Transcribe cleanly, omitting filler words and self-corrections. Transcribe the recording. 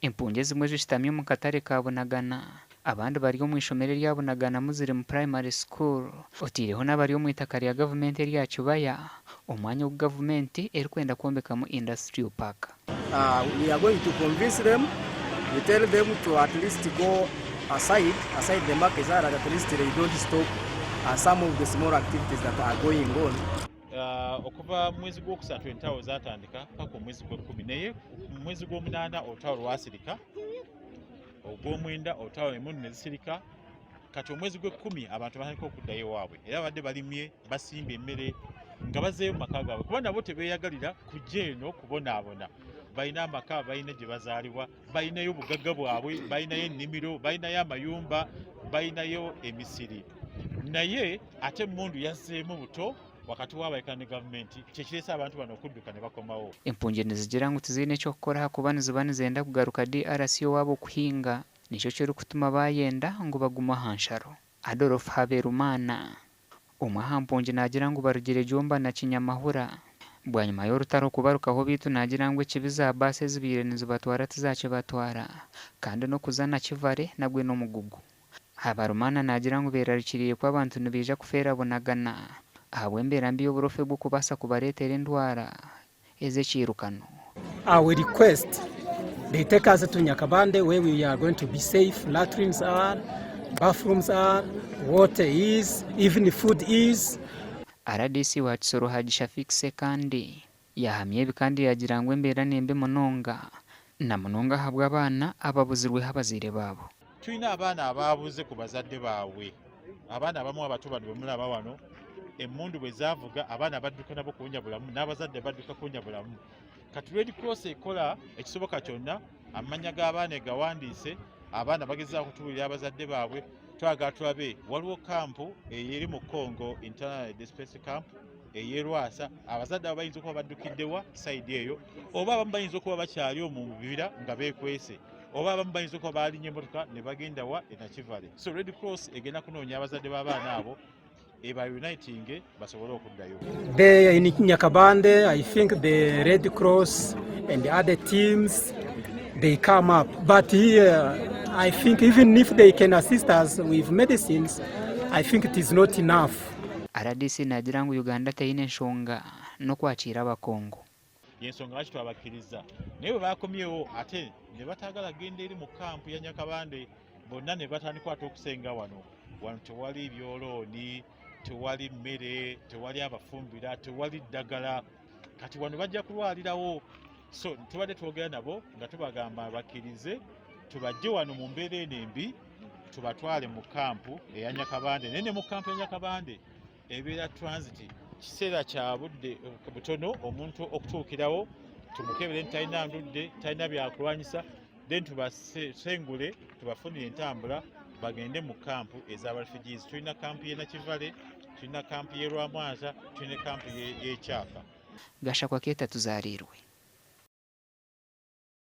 Empungi zimwe zishitamye mu katare ka Bunagana, abandi bari mu ishomero rya Bunagana muzire mu primary school, otireho n'abari mu itaka rya gavumenti rya Kibaya, omwanya wa gavumenti erikwenda kwombekamu industrial park. We are going to convince them. We tell them to at least go aside the market, that at least they don't stop some of the small activities that are going on. Okuva mwezi gwokusatu entawo zatandika paka omwezi gw'ekkumi, naye mwezi gw'omunaana olutalo lwasirika, ogw'omwenda olutalo emmundu ne zisirika, kati omwezi gw'ekkumi abantu batandika okuddayo ewaabwe era badde balimye basimba emmere nga bazeeyo mu maka gaabwe kuba nabo tebeeyagalira kujja eno kubonaabona. Balina amaka, balina gye bazaalibwa, balinayo obugagga bwabwe, balinayo ennimiro, balinayo amayumba, balinayo emisiri, naye ate emmundu yazzeemu buto wakati w'abaeka ne gavumenti, kyekireese abantu bano okudduka ne bakomawo. Empungi nizigira ngu tizirina ekyokukola kuba niziba nizenda kugaruka DRC owaabo okuhinga, nikyo kirikutuma bayenda ngu baguma aha nsharo. Adolf Haberumana omwe aha mpungi nagira ngu barugire Jomba na Kinyamahura, bwanyuma y'orutaro kubarukaho bitu nagira ngu ekibi za baasi ezibaire nizibatwara tizakibatwara, kandi n'okuza na Kivare nabwe n'omugugu. Haberumana nagira ngu beerarikiriye kuba abantu nibaija kufeera Bunagana ahabw'embeera mbi y'oburofe bw'okubaasa kubareetera endwara ez'ekiirukano. We request they take us to Nyakabande where we are going to be safe. Latrines are, bathrooms are, water is, even food is. RDC wa Kisoro Haji Shafik Sekandi yahamye ebikandi yagira ngu embeera nembe munonga na munonga habwa abaana ababuzirweho abazaire baabo. Tulina abaana abaabuze ku bazadde baabwe, abaana abamu abato bano bwe mulaba wano, emmundu bwe zaavuga abaana badduka nabo kuwonya bulamu n'abazadde badduka kuwonya bulamu. Kati Red Cross ekola ekisoboka kyonna, amanya g'abaana egawandiise, abaana bagezaako okutuulira abazadde baabwe. Twagala tulabe waliwo kampu eyeri mu Congo, internal displaced camp eyerwasa, abazadde abo bayinza okuba baddukiddewa sayidi eyo, oba abamu bayinza okuba bakyali mu bibira nga beekwese, oba abamu bayinza okuba baalinnya emmotoka ne bagenda wa e Nakivale. So Red Cross egenda kunoonya abazadde b'abaana abo eba uniting basobole okuddayo. There in Nyakabande, I think the Red Cross and the other teams, they come up. But here, I think even if they can assist us with medicines, I think it is not enough. RDC nagira ngu Uganda teyina ensonga n'okwakira Abakongo. Yensonga lwaki twabakkiriza, naye bwe bakomyewo ate ne bataagala genda eri mu kampu ya Nyakabande, bonna ne batandika ate okusenga wano. Wano tewali byolooni, tewali mmere, tewali abafumbira, tewali ddagala, kati wano bajja kulwalirawo. So tubadde twogera nabo nga tubagamba bakkirize tubajje wano mu mbeera eno embi, tubatwale mu kampu eya Nyakabande. Naye ne mu kampu ya Nyakabande ebeera transit, kiseera kya budde butono omuntu okutuukirawo, tumukebere nti talina ndudde, talina byakulwanyisa, then tubasengule, tubafunire entambula bagende mu kampu ez'aba refugees. Tulina kampu y'e Nakivale, tulina kampu y'e Rwamwaza, tulina kampu y'e Kyaka. Gasha kwa keta tuzarirwe.